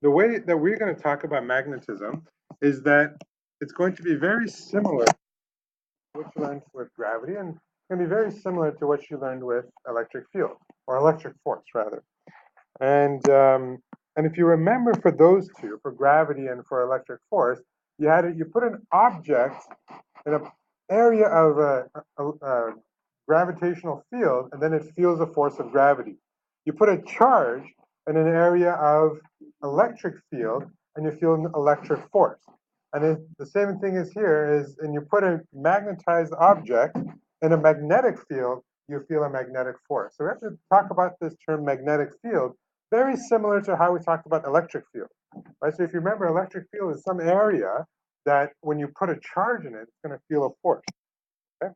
the way that we're going to talk about magnetism is that it's going to be very similar to what you learned with gravity, and it's going to be very similar to what you learned with electric field, or electric force, rather. And if you remember, for those two, for gravity and for electric force, you put an object in an area of a gravitational field, and then it feels a force of gravity. You put a charge in an area of electric field, and you feel an electric force. And the same thing is here is, and you put a magnetized object in a magnetic field, you feel a magnetic force. So we have to talk about this term magnetic field, very similar to how we talked about electric field. Right? So if you remember, electric field is some area that when you put a charge in it, it's going to feel a force. Okay?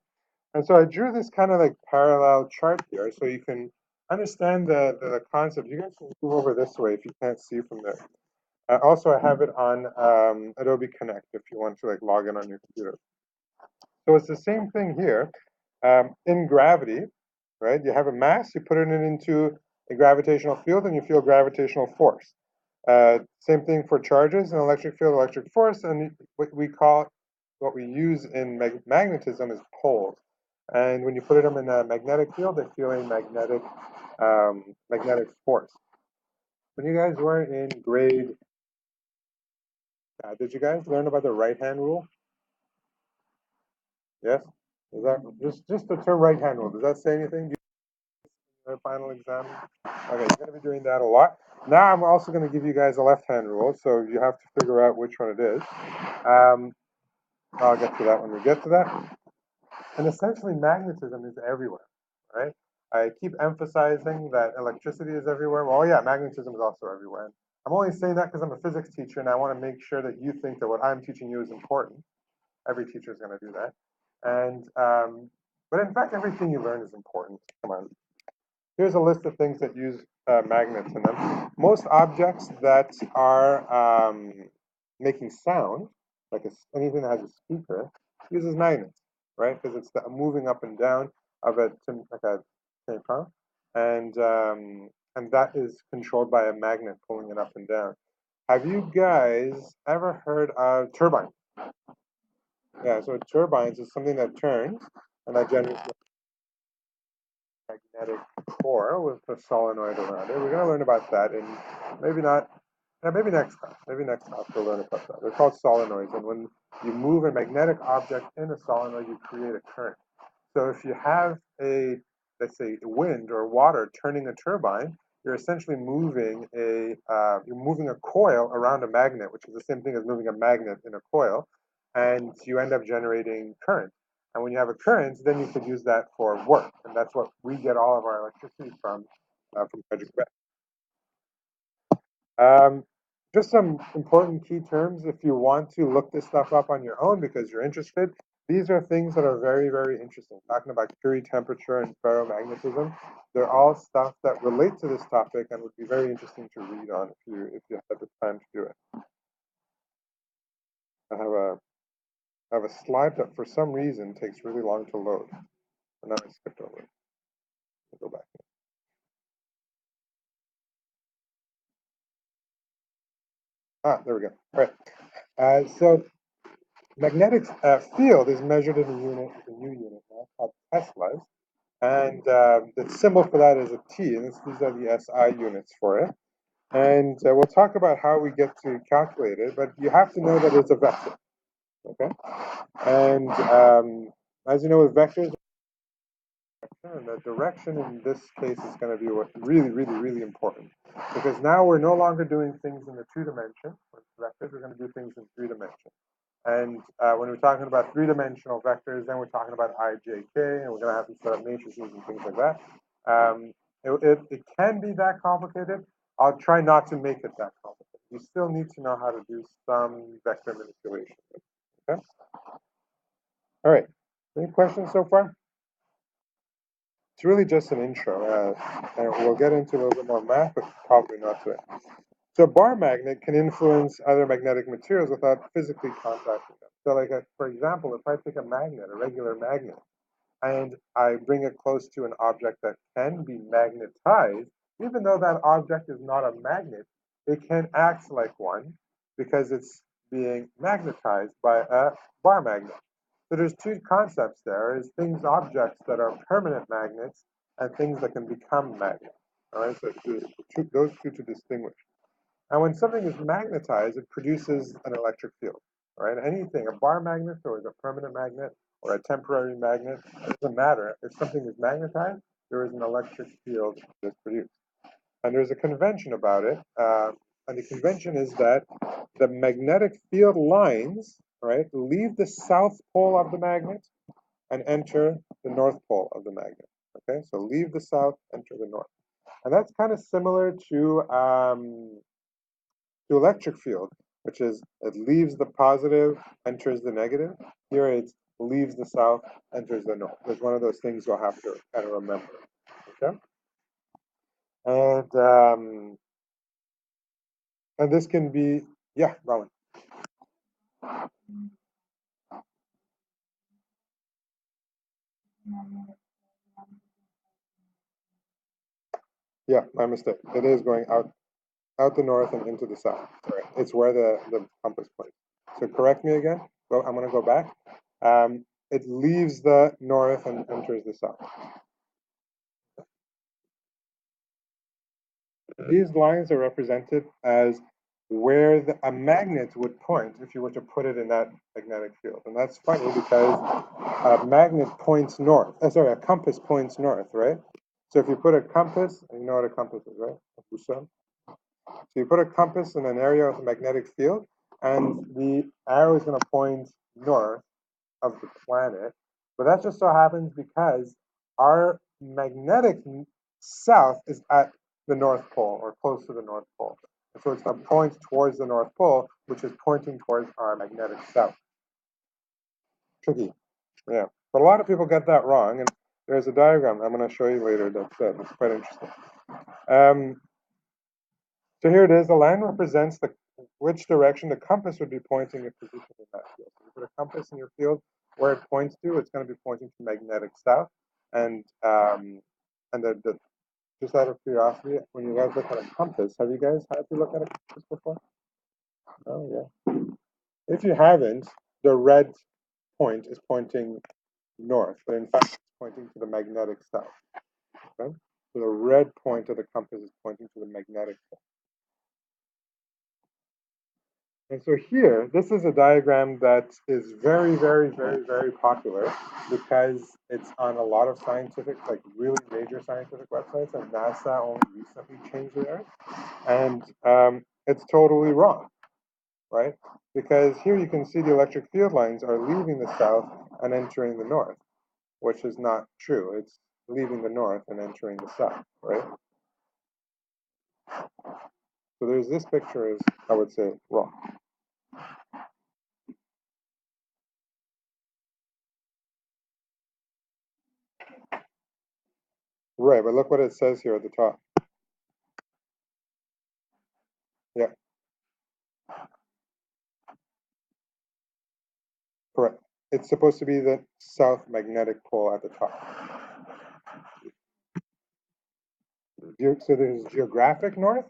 And so I drew this kind of like parallel chart here so you can understand the concept. You guys can move over this way if you can't see from there. Also, I have it on Adobe Connect if you want to like log in on your computer. So it's the same thing here. In gravity, right? You have a mass, you put it into a gravitational field, and you feel gravitational force. Same thing for charges in electric field, electric force, and what we use in magnetism is poles. And when you put them in a magnetic field, they feel a magnetic force. When you guys were in grade, did you guys learn about the right-hand rule? Yes? Is that just the term right-hand rule? Does that say anything? The final exam? Okay, you're going to be doing that a lot. Now I'm also going to give you guys a left-hand rule, so you have to figure out which one it is. I'll get to that when we get to that. And essentially, magnetism is everywhere, right? I keep emphasizing that electricity is everywhere. Well, yeah, magnetism is also everywhere. I'm only saying that because I'm a physics teacher, and I want to make sure that you think that what I'm teaching you is important. Every teacher is going to do that. But in fact, everything you learn is important. Come on. Here's a list of things that use magnets in them. Most objects that are making sound, like anything that has a speaker, uses magnets, right? Because it's the moving up and down of like a tampon, and that is controlled by a magnet pulling it up and down. Have you guys ever heard of turbine? Yeah, so turbines is something that turns, and that generates magnetic core with a solenoid around it. We're going to learn about that in maybe not, maybe next time. Maybe next time we'll learn about that. They're called solenoids, and when you move a magnetic object in a solenoid, you create a current. So if you have let's say, wind or water turning a turbine, you're essentially moving a coil around a magnet, which is the same thing as moving a magnet in a coil, and you end up generating current. And when you have a current, then you could use that for work, and that's what we get all of our electricity from Frederick Beck. Just some important key terms if you want to look this stuff up on your own because you're interested. These are things that are very, very interesting. Talking about Curie temperature and ferromagnetism, they're all stuff that relate to this topic and would be very interesting to read on if you have the time to do it. I have a slide that for some reason takes really long to load, and now I skipped over it. I'll go back. There we go. All right. So magnetic field is measured in a unit, a new unit now called Teslas, and the symbol for that is a T, and these are the SI units for it. And we'll talk about how we get to calculate it, but you have to know that it's a vector, okay? And as you know, with vectors, and the direction in this case is going to be what really, really, really important, because now we're no longer doing things in the 2-dimension with vectors. We're going to do things in 3-dimension. And when we're talking about 3-dimensional vectors, then we're talking about IJK, and we're going to have to set up matrices and things like that. It can be that complicated. I'll try not to make it that complicated. You still need to know how to do some vector manipulation. Okay? All right. Any questions so far? It's really just an intro, and we'll get into a little bit more math, but probably not today. So a bar magnet can influence other magnetic materials without physically contacting them. So like, for example, if I take a magnet, a regular magnet, and I bring it close to an object that can be magnetized, even though that object is not a magnet, it can act like one because it's being magnetized by a bar magnet. So there's two concepts there, is things, objects that are permanent magnets and things that can become magnets. All right, so those two to distinguish. And when something is magnetized, it produces an electric field. All right, anything, a bar magnet or a permanent magnet or a temporary magnet, it doesn't matter. If something is magnetized, there is an electric field that's produced. And there's a convention about it. And the convention is that the magnetic field lines, right, leave the south pole of the magnet and enter the north pole of the magnet. Okay, so leave the south, enter the north. And that's kind of similar to electric field, which is it leaves the positive, enters the negative. Here it leaves the south, enters the north. It's one of those things you'll have to kind of remember. Okay, and this can be, yeah, Rowan. Yeah, my mistake. It is going out the north and into the south. Sorry, it's where the compass points. So correct me again. I'm going to go back. It leaves the north and enters the south. These lines are represented as where a magnet would point if you were to put it in that magnetic field. And that's funny because a magnet points north. Sorry, a compass points north, right? So if you put a compass, and you know what a compass is, right? So you put a compass in an area of a magnetic field, and the arrow is going to point north of the planet. But that just so happens because our magnetic south is at the North Pole or close to the North Pole. And so it's going to point towards the North Pole, which is pointing towards our magnetic south. Tricky. Yeah. But a lot of people get that wrong. And there's a diagram I'm going to show you later that's quite interesting. So here it is. The line represents which direction the compass would be pointing if positioned in that field. So you put a compass in your field, where it points to, it's going to be pointing to magnetic south. And just out of curiosity, when you guys look at a compass, have you guys had to look at a compass before? Oh yeah. If you haven't, the red point is pointing north, but in fact it's pointing to the magnetic south. Okay? So the red point of the compass is pointing to the magnetic south. And so here, this is a diagram that is very, very, very, very popular because it's on a lot of scientific, like really major scientific websites, and NASA only recently changed theirs. And it's totally wrong, right? Because here you can see the electric field lines are leaving the south and entering the north, which is not true. It's leaving the north and entering the south, right? So there's this picture is, I would say, wrong. Right, but look what it says here at the top. Yeah, correct. It's supposed to be the south magnetic pole at the top. So there's geographic north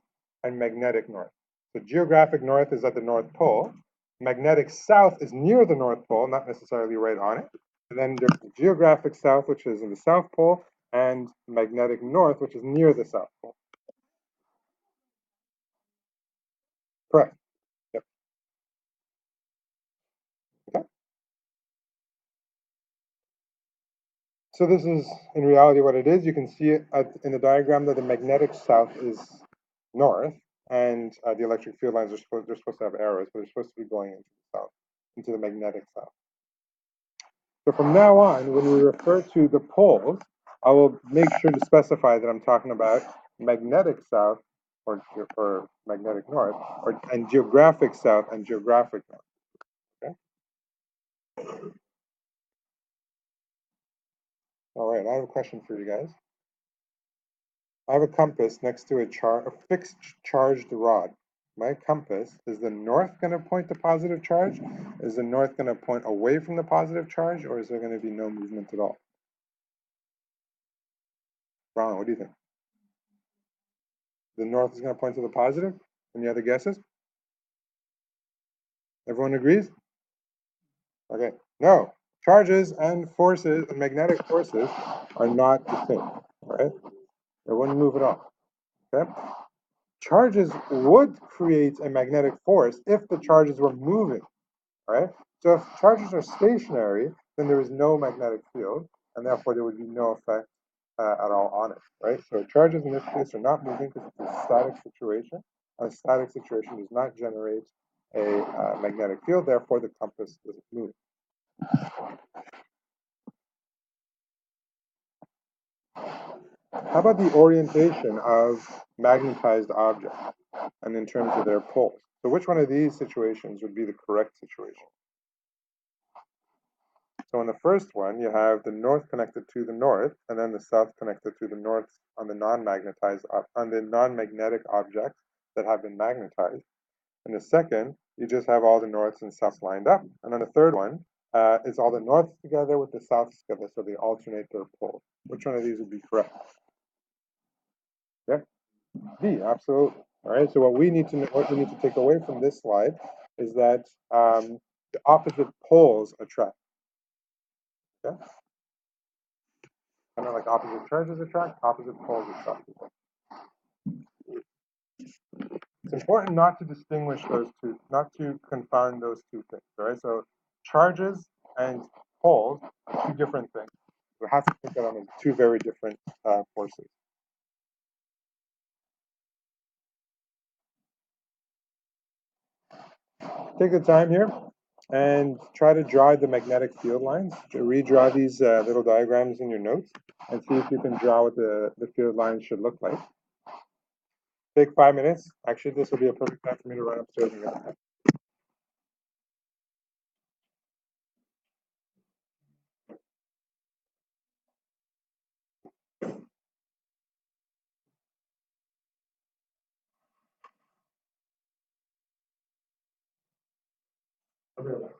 and magnetic north. So geographic north is at the North Pole. Magnetic south is near the North Pole, not necessarily right on it. And then there's geographic south, which is in the South Pole, and magnetic north, which is near the South Pole. Correct. Yep. Okay. So this is in reality what it is. You can see it in the diagram that the magnetic south is north, and the electric field lines are supposed to have arrows, but they're supposed to be going into the south, into the magnetic south. So from now on, when we refer to the poles, I will make sure to specify that I'm talking about magnetic south or magnetic north, and geographic south and geographic north. Okay. All right. I have a question for you guys. I have a compass next to a fixed charged rod. My compass, is the north going to point to positive charge? Is the north going to point away from the positive charge, or is there going to be no movement at all? Ron, what do you think? The north is going to point to the positive? Any other guesses? Everyone agrees? Okay. No. Charges and forces and magnetic forces are not the same. Right? They wouldn't move at all. Okay? Charges would create a magnetic force if the charges were moving. Right? So if charges are stationary, then there is no magnetic field, and therefore there would be no effect at all on it. Right? So charges in this case are not moving because it's a static situation. A static situation does not generate a magnetic field, therefore the compass doesn't move. How about the orientation of magnetized objects and in terms of their poles? So which one of these situations would be the correct situation? So in the first one, you have the north connected to the north, and then the south connected to the north on the non-magnetic objects that have been magnetized. In the second, you just have all the norths and souths lined up. And then the third one is all the norths together with the souths together, so they alternate their poles. Which one of these would be correct? Yeah, B, absolutely. All right. So what we need to take away from this slide is that the opposite poles attract. Yeah, kind of like opposite charges attract, opposite poles attract. It's important not to distinguish those two, not to confound those two things. All right. So charges and poles are two different things. We have to think of them as two very different forces. Take the time here and try to draw the magnetic field lines. Redraw these little diagrams in your notes and see if you can draw what the field lines should look like. Take 5 minutes. Actually, this will be a perfect time for me to run upstairs and get that. Okay.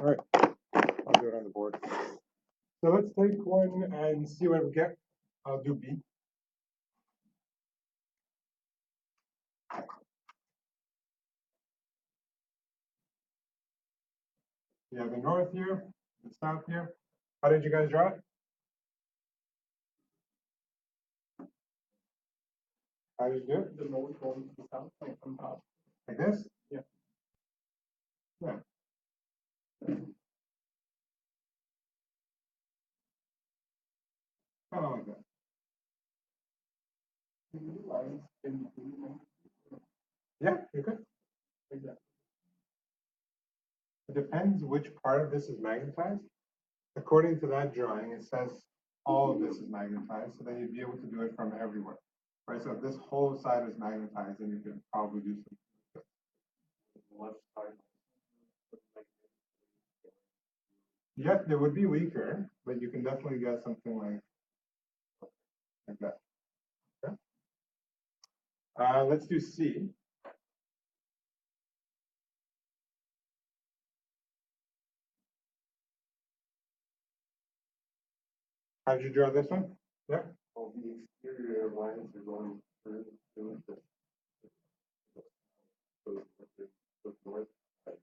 All right, I'll do it on the board. So let's take one and see what we get. I'll do B. You have the north here, the south here. How did you guys draw it? How did you do it? The north going to the south, like from top. Like this? Yeah. Yeah. Kind of like that. Yeah, you could. Exactly. It depends which part of this is magnetized. According to that drawing, it says all of this is magnetized, so then you'd be able to do it from everywhere. Right? So if this whole side is magnetized, then you could probably do something. Left side. Yeah, they would be weaker, but you can definitely get something like that. Okay. Let's do C. How did you draw this one? Yeah. All the exterior lines are going through the north side.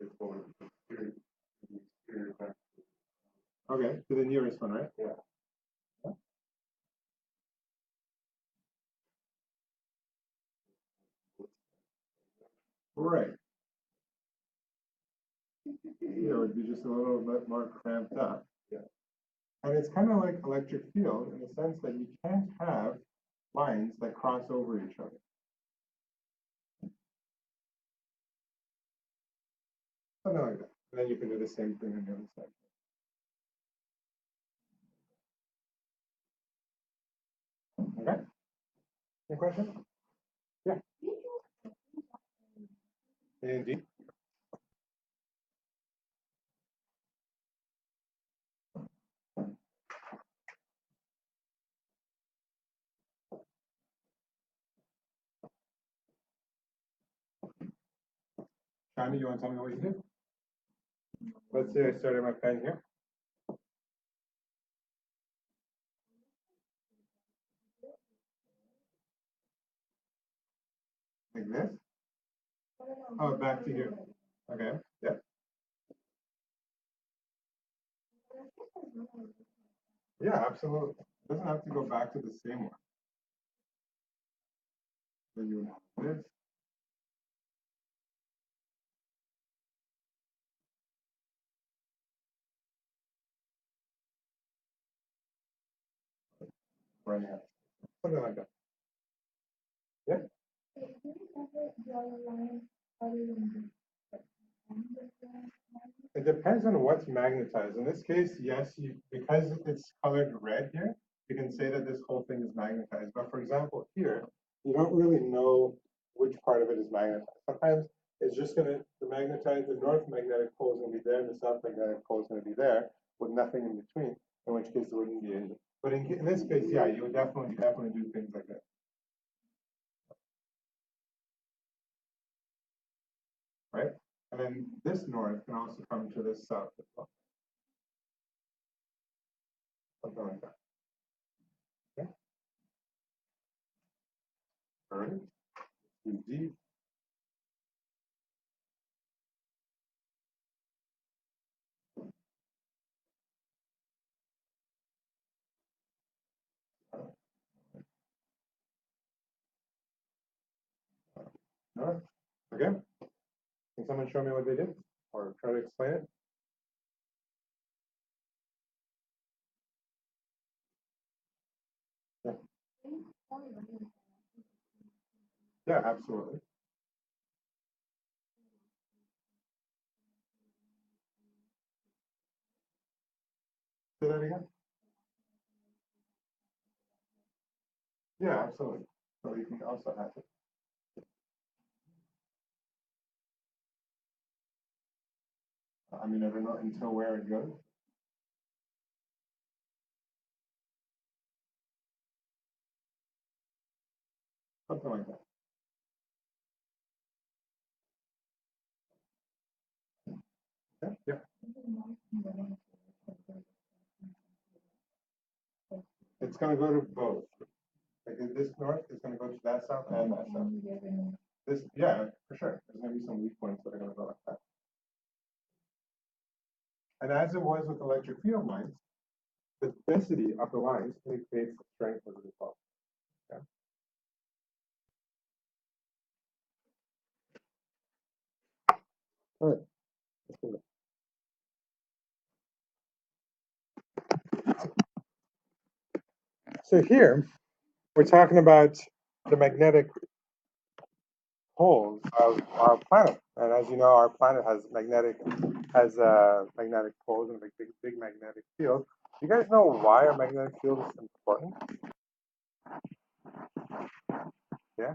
It's going exterior, the exterior back. Okay, to the nearest one, right? Yeah. Right. It would be just a little bit more cramped up. Yeah. And it's kind of like electric field in the sense that you can't have lines that cross over each other. Something like that. And then you can do the same thing on the other side. Okay. Any questions? Yeah. Indeed. Shani, you want to tell me what you did? Let's say I started my pen here. Like this. Oh, back to here. Okay. Yeah. Yeah, absolutely. It doesn't have to go back to the same one. Then you have this. Running out. Something like that. Yeah. It depends on what's magnetized. In this case, yes, because it's colored red here, you can say that this whole thing is magnetized. But for example, here, you don't really know which part of it is magnetized. Sometimes it's just the magnetized, the north magnetic pole is going to be there, and the south magnetic pole is going to be there, with nothing in between, in which case there wouldn't be any. But in this case, yeah, you would definitely do things like that. And then this north can also come to this south as well. Something like that. Okay. All right. UV. All right. Okay. Can someone show me what they did or try to explain it? Yeah, yeah, absolutely. Say that again? Yeah, absolutely. So you can also have it. I mean, never know until where it goes. Something like that. Yeah, yeah. It's going to go to both. Like this north is going to go to that south and that south. This, yeah, for sure. There's going to be some weak points that are going to go like that. And as it was with electric field lines, the density of the lines indicates the strength of the result. Yeah. All right. So here we're talking about the magnetic poles of our planet, and as you know, our planet has magnetic poles and a big magnetic field. Do you guys know why our magnetic field is important? Yeah.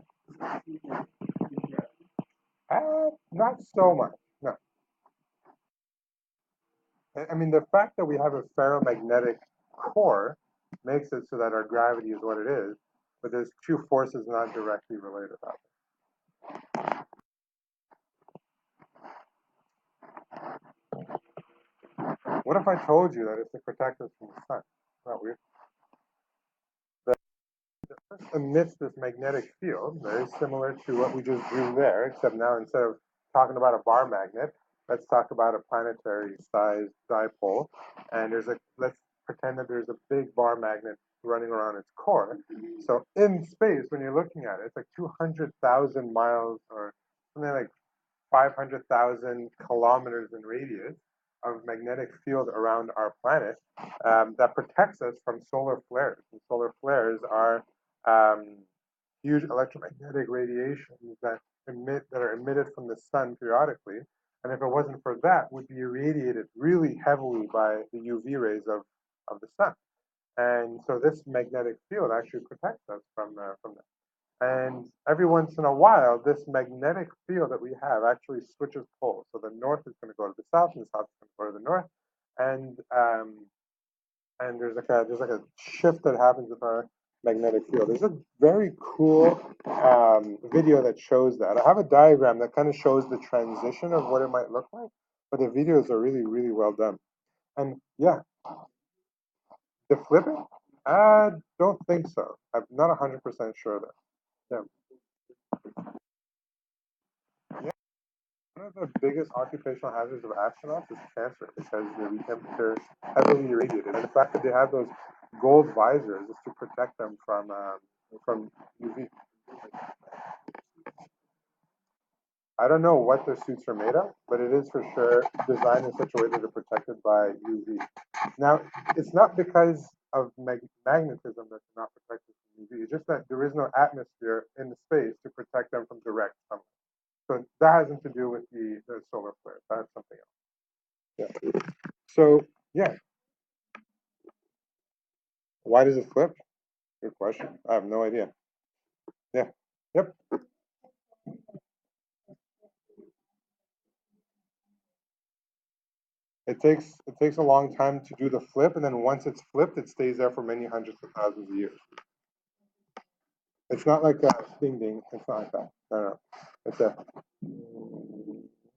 Not so much. No. I mean, the fact that we have a ferromagnetic core makes it so that our gravity is what it is, but there's two forces not directly related. What if I told you that it's to protect us from the sun? Not weird. The Earth emits this magnetic field, very similar to what we just drew there, except now instead of talking about a bar magnet, let's talk about a planetary sized dipole. And let's pretend that there's a big bar magnet running around its core. So in space, when you're looking at it, it's like 200,000 miles or something like 500,000 kilometers in radius of magnetic field around our planet that protects us from solar flares. And solar flares are um, huge electromagnetic radiations that are emitted from the sun periodically. And if it wasn't for that, would be irradiated really heavily by the UV rays of the sun. And so this magnetic field actually protects us from that. And every once in a while, this magnetic field that we have actually switches poles. So the north is going to go to the south, and the south is going to go to the north. And there's like a shift that happens with our magnetic field. There's a very cool video that shows that. I have a diagram that kind of shows the transition of what it might look like, but the videos are really, really well done. And yeah, the flipping, I don't think so. I'm not 100% sure though. Yeah. Yeah. One of the biggest occupational hazards of astronauts is cancer because they're heavily irradiated, and the fact that they have those gold visors is to protect them from UV. I don't know what their suits are made of, but it is for sure designed in such a way that they're protected by UV. Now, it's not because of magnetism that they're not protected from UV. It's just that there is no atmosphere in the space to protect them from direct sunlight. So that has nothing to do with the solar flares. That's something else. Yeah. So yeah, why does it flip? Good question. I have no idea. Yeah. Yep. It takes a long time to do the flip, and then once it's flipped, it stays there for many hundreds of thousands of years. It's not like a ding ding. It's not like that. No, no. It's a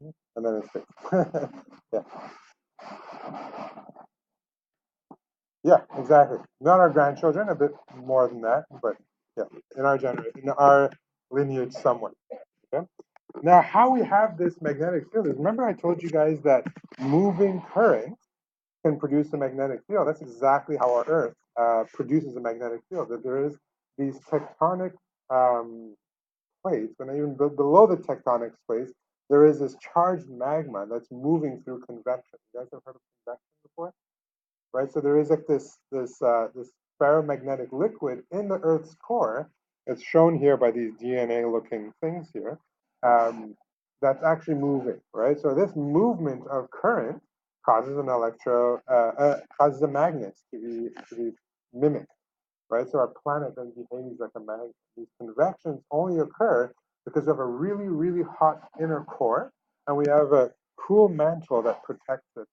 and then it's fixed. Yeah. Yeah, exactly. Not our grandchildren, a bit more than that, but yeah, in our lineage, somewhat. Okay. Now, how we have this magnetic field is, remember I told you guys that moving current can produce a magnetic field. That's exactly how our Earth produces a magnetic field. That there is these tectonic plates, and even below the tectonic plates, there is this charged magma that's moving through convection. You guys have heard of convection before? Right? So there is like this ferromagnetic liquid in the Earth's core. It's shown here by these DNA-looking things here. That's actually moving, right? So this movement of current causes causes a magnet to be mimicked, right? So our planet then behaves like a magnet. These convections only occur because we have a really, really hot inner core, and we have a cool mantle that protects it.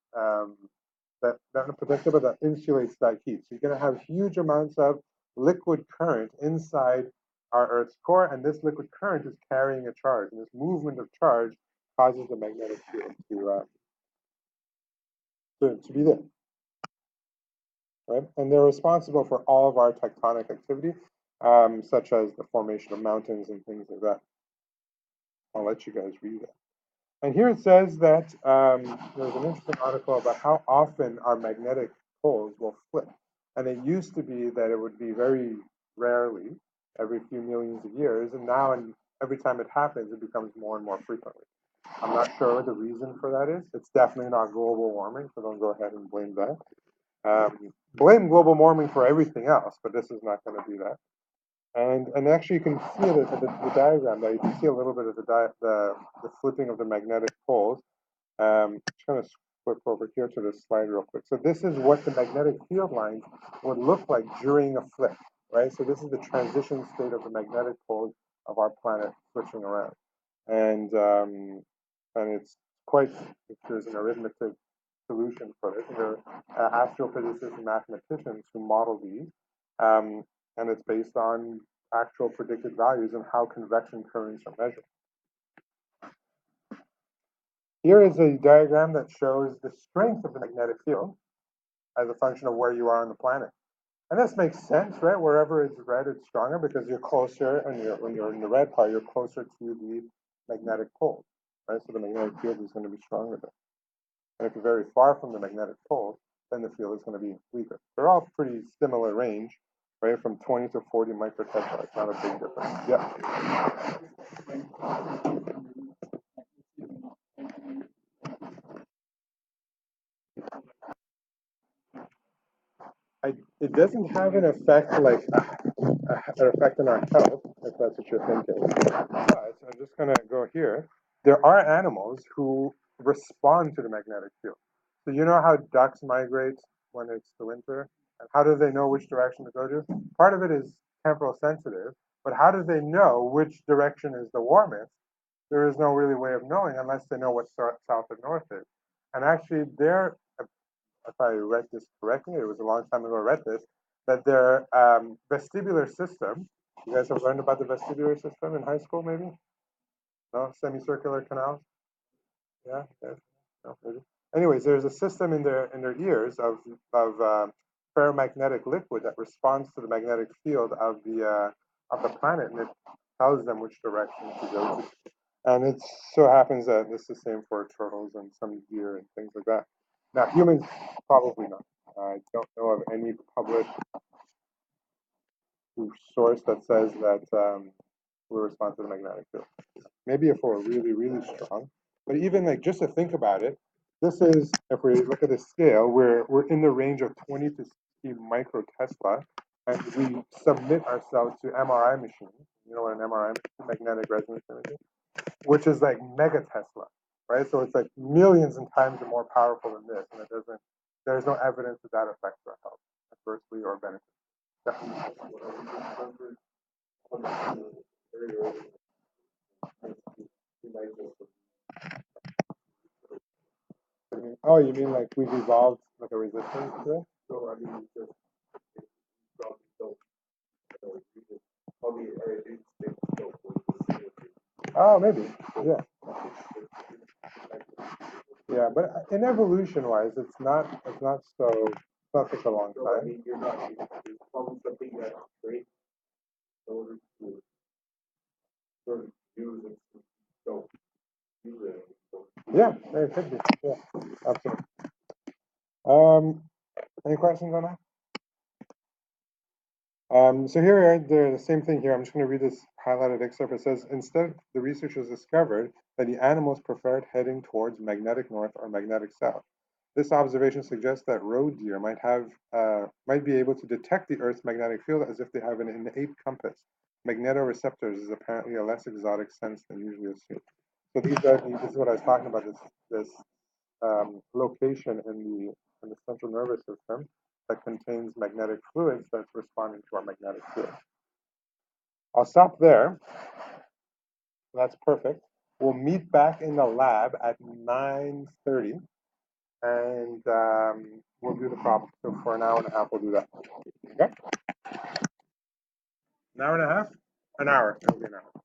That not protects it, but that insulates that heat. So you're going to have huge amounts of liquid current inside our Earth's core, and this liquid current is carrying a charge, and this movement of charge causes the magnetic field to be there, right? And they're responsible for all of our tectonic activity, such as the formation of mountains and things like that. I'll let you guys read it. And here it says that there's an interesting article about how often our magnetic poles will flip. And it used to be that it would be very rarely, every few millions of years, and now every time it happens, it becomes more and more frequently. I'm not sure what the reason for that is. It's definitely not global warming, so don't go ahead and blame that. Blame global warming for everything else, but this is not going to be that. And actually, you can see the diagram there. You can see a little bit of the flipping of the magnetic poles. Just going to flip over here to this slide real quick. So this is what the magnetic field lines would look like during a flip, right? So this is the transition state of the magnetic poles of our planet switching around, and it's quite. There's an arithmetic solution for it. There are astrophysicists and mathematicians who model these, and it's based on actual predicted values and how convection currents are measured. Here is a diagram that shows the strength of the magnetic field as a function of where you are on the planet. And this makes sense, right? Wherever it's red, it's stronger because you're closer, and when you're in the red part, you're closer to the magnetic pole, right? So the magnetic field is going to be stronger there. And if you're very far from the magnetic pole, then the field is going to be weaker. They're all pretty similar range, right? From 20 to 40 microtesla. It's not a big difference. Yeah. It doesn't have an effect like an effect on our health, if that's what you're thinking. But I'm just going to go here. There are animals who respond to the magnetic field. So you know how ducks migrate when it's the winter? And how do they know which direction to go to? Part of it is temporal sensitive, but how do they know which direction is the warmest? There is no really way of knowing unless they know what south and north is. And actually, if I read this correctly, it was a long time ago I read this, that their vestibular system, you guys have learned about the vestibular system in high school, maybe? No? Semicircular canals? Yeah? Yes? No, maybe? Anyways, there's a system in their ears of ferromagnetic liquid that responds to the magnetic field of the planet, and it tells them which direction to go to. And it so happens that it's the same for turtles and some deer and things like that. Now, humans, probably not. I don't know of any published source that says that we respond to the magnetic field. Maybe if we're really, really strong. But even like just to think about it, this is, if we look at the scale, we're in the range of 20 to 60 microtesla, and we submit ourselves to MRI machines. You know what an MRI machine, magnetic resonance imaging, which is like megatesla, right? So it's like millions and times more powerful than this, and there's no evidence that that affects our health adversely or benefit. Oh, you mean like we've evolved like a resistance to it? So I mean, just oh, maybe, yeah. Yeah, but in evolution-wise, it's not so it's not such a long So, I time. mean, you're not, there's probably something that great in order to sort of use it, don't use it. So, Yeah, it could be. Yeah, absolutely. Any questions on that? So here we are, the same thing here. I'm just going to read this highlighted excerpt. It says, instead, the researchers discovered that the animals preferred heading towards magnetic north or magnetic south. This observation suggests that roe deer might be able to detect the Earth's magnetic field as if they have an innate compass. Magnetoreceptors is apparently a less exotic sense than usually assumed. So this is what I was talking about. This location in the central nervous system that contains magnetic fluids that's responding to our magnetic field. I'll stop there. That's perfect. We'll meet back in the lab at 9:30, and we'll do the problem. So for an hour and a half, we'll do that. Okay? An hour and a half? An hour. It'll be an hour.